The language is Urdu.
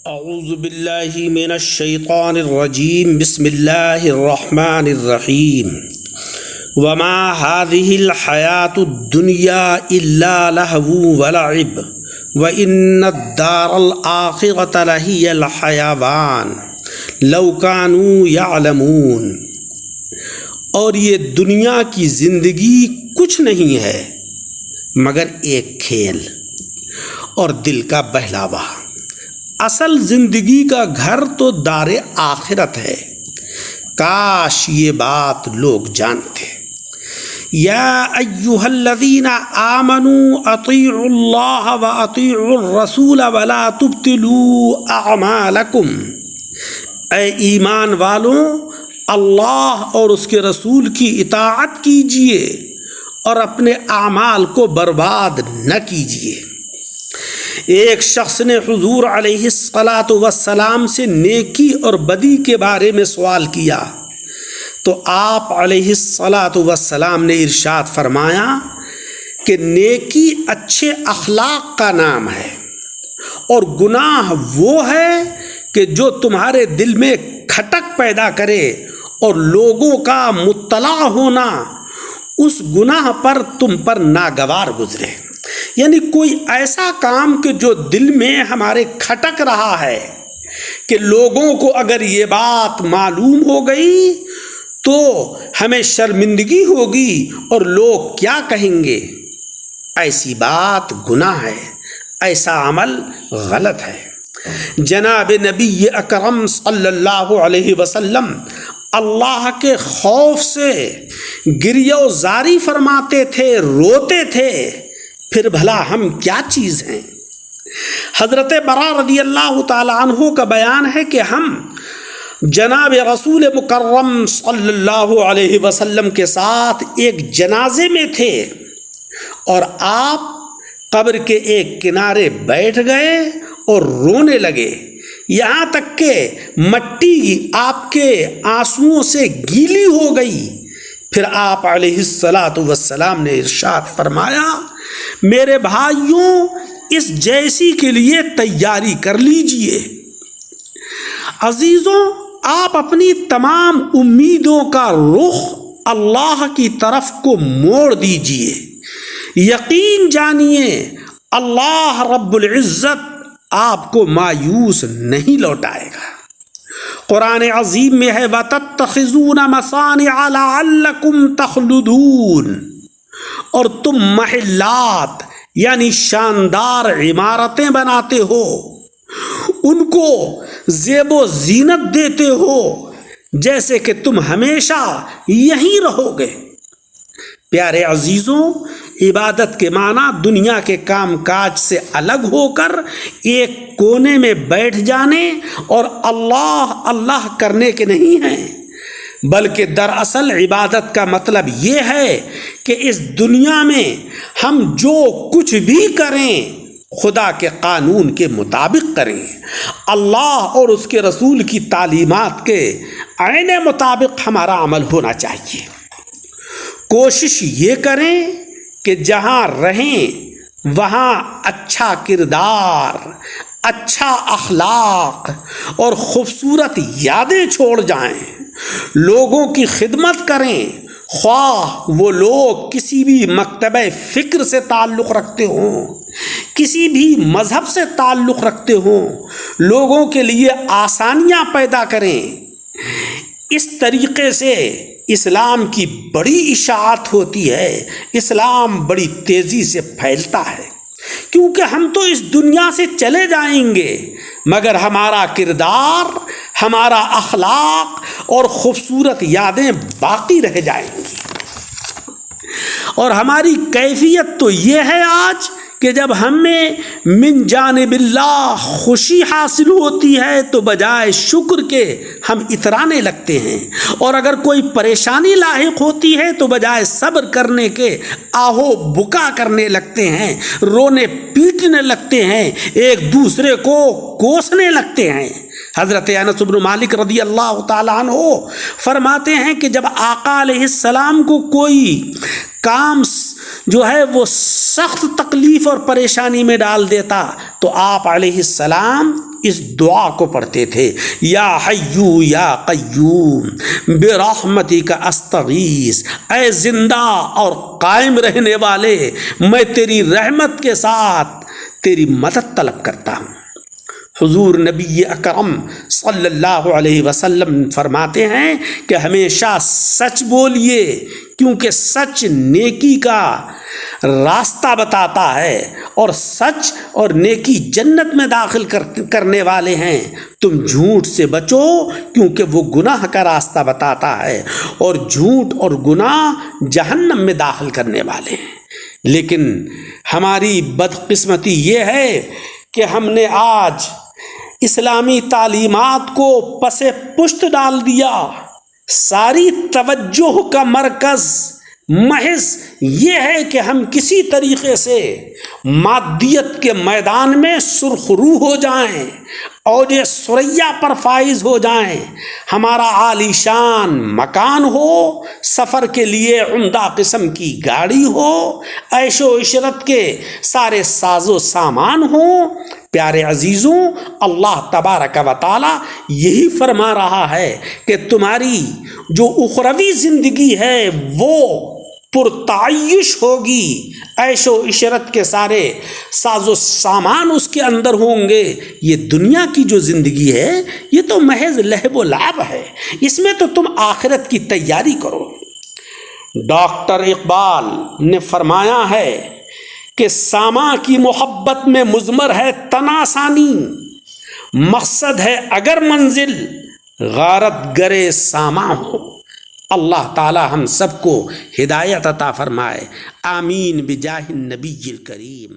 اعوذ باللہ من الشیطان الرجیم بسم اللہ الرحمن الرحیم وما هذه الحیاة الدنیا الا لہو ولعب وان الدار الآخرة لہی الحیوان لو كانوا یعلمون۔ اور یہ دنیا کی زندگی کچھ نہیں ہے مگر ایک کھیل اور دل کا بہلاوا۔ اصل زندگی کا گھر تو دار آخرت ہے، کاش یہ بات لوگ جانتے۔ یا ایھا الذین آمنوا اطیعوا اللہ واطیعوا الرسول ولا تبطلوا اعمالکم۔ اے ایمان والوں، اللہ اور اس کے رسول کی اطاعت کیجیے اور اپنے اعمال کو برباد نہ کیجیے۔ ایک شخص نے حضور علیہ الصلاۃ والسلام سے نیکی اور بدی کے بارے میں سوال کیا تو آپ علیہ الصلاۃ والسلام نے ارشاد فرمایا کہ نیکی اچھے اخلاق کا نام ہے اور گناہ وہ ہے کہ جو تمہارے دل میں کھٹک پیدا کرے اور لوگوں کا مطلع ہونا اس گناہ پر تم پر ناگوار گزرے۔ یعنی کوئی ایسا کام کہ جو دل میں ہمارے کھٹک رہا ہے کہ لوگوں کو اگر یہ بات معلوم ہو گئی تو ہمیں شرمندگی ہوگی اور لوگ کیا کہیں گے، ایسی بات گناہ ہے، ایسا عمل غلط ہے۔ جناب نبی اکرم صلی اللہ علیہ وسلم اللہ کے خوف سے گریہ و زاری فرماتے تھے، روتے تھے، پھر بھلا ہم کیا چیز ہیں۔ حضرت براء رضی اللہ تعالی عنہ کا بیان ہے کہ ہم جناب رسول مکرم صلی اللہ علیہ وسلم کے ساتھ ایک جنازے میں تھے اور آپ قبر کے ایک کنارے بیٹھ گئے اور رونے لگے، یہاں تک کہ مٹی آپ کے آنسوؤں سے گیلی ہو گئی۔ پھر آپ علیہ الصلاۃ والسلام نے ارشاد فرمایا، میرے بھائیوں، اس جیسی کے لیے تیاری کر لیجئے۔ عزیزوں، آپ اپنی تمام امیدوں کا رخ اللہ کی طرف کو موڑ دیجئے۔ یقین جانیے اللہ رب العزت آپ کو مایوس نہیں لوٹائے گا۔ قرآن عظیم میں ہے وَتَتَّخِذُونَ مَصَانِعَ لَعَلَّكُمْ تَخْلُدُونَ، اور تم محلات یعنی شاندار عمارتیں بناتے ہو، ان کو زیب و زینت دیتے ہو جیسے کہ تم ہمیشہ یہیں رہو گے۔ پیارے عزیزوں، عبادت کے معنی دنیا کے کام کاج سے الگ ہو کر ایک کونے میں بیٹھ جانے اور اللہ اللہ کرنے کے نہیں ہیں، بلکہ دراصل عبادت کا مطلب یہ ہے کہ اس دنیا میں ہم جو کچھ بھی کریں خدا کے قانون کے مطابق کریں، اللہ اور اس کے رسول کی تعلیمات کے عین مطابق ہمارا عمل ہونا چاہیے۔ کوشش یہ کریں کہ جہاں رہیں وہاں اچھا کردار، اچھا اخلاق اور خوبصورت یادیں چھوڑ جائیں، لوگوں کی خدمت کریں، خواہ وہ لوگ کسی بھی مکتبہ فکر سے تعلق رکھتے ہوں، کسی بھی مذہب سے تعلق رکھتے ہوں، لوگوں کے لیے آسانیاں پیدا کریں۔ اس طریقے سے اسلام کی بڑی اشاعت ہوتی ہے، اسلام بڑی تیزی سے پھیلتا ہے، کیونکہ ہم تو اس دنیا سے چلے جائیں گے مگر ہمارا کردار، ہمارا اخلاق اور خوبصورت یادیں باقی رہ جائیں گی۔ اور ہماری کیفیت تو یہ ہے آج کہ جب ہمیں من جانب اللہ خوشی حاصل ہوتی ہے تو بجائے شکر کے ہم اترانے لگتے ہیں، اور اگر کوئی پریشانی لاحق ہوتی ہے تو بجائے صبر کرنے کے آہو بکا کرنے لگتے ہیں، رونے پیٹنے لگتے ہیں، ایک دوسرے کو کوسنے لگتے ہیں۔ حضرت انس بن مالک رضی اللہ تعالیٰ عنہ فرماتے ہیں کہ جب آقا علیہ السلام کو کوئی کام جو ہے وہ سخت تکلیف اور پریشانی میں ڈال دیتا تو آپ علیہ السلام اس دعا کو پڑھتے تھے، یا حیو یا قیوم برحمتک استغیث، اے زندہ اور قائم رہنے والے، میں تیری رحمت کے ساتھ تیری مدد طلب کرتا ہوں۔ حضور نبی اکرم صلی اللہ علیہ وسلم فرماتے ہیں کہ ہمیشہ سچ بولیے، کیونکہ سچ نیکی کا راستہ بتاتا ہے، اور سچ اور نیکی جنت میں داخل کرنے والے ہیں۔ تم جھوٹ سے بچو، کیونکہ وہ گناہ کا راستہ بتاتا ہے، اور جھوٹ اور گناہ جہنم میں داخل کرنے والے ہیں۔ لیکن ہماری بدقسمتی یہ ہے کہ ہم نے آج اسلامی تعلیمات کو پس پشت ڈال دیا۔ ساری توجہ کا مرکز محض یہ ہے کہ ہم کسی طریقے سے مادیت کے میدان میں سرخرو ہو جائیں، اور یہ ثریا پر فائز ہو جائیں، ہمارا عالی شان مکان ہو، سفر کے لیے عمدہ قسم کی گاڑی ہو، عیش و عشرت کے سارے ساز و سامان ہوں۔ پیارے عزیزوں، اللہ تبارک و تعالی یہی فرما رہا ہے کہ تمہاری جو اخروی زندگی ہے وہ پرتعیش ہوگی، عیش و عشرت کے سارے ساز و سامان اس کے اندر ہوں گے۔ یہ دنیا کی جو زندگی ہے یہ تو محض لہو و لعب ہے، اس میں تو تم آخرت کی تیاری کرو۔ ڈاکٹر اقبال نے فرمایا ہے کہ ساما کی محبت میں مضمر ہے تن آسانی، مقصد ہے اگر منزل غارت گرے ساما ہو۔ اللہ تعالی ہم سب کو ہدایت عطا فرمائے، آمین بجاہ النبی الکریم۔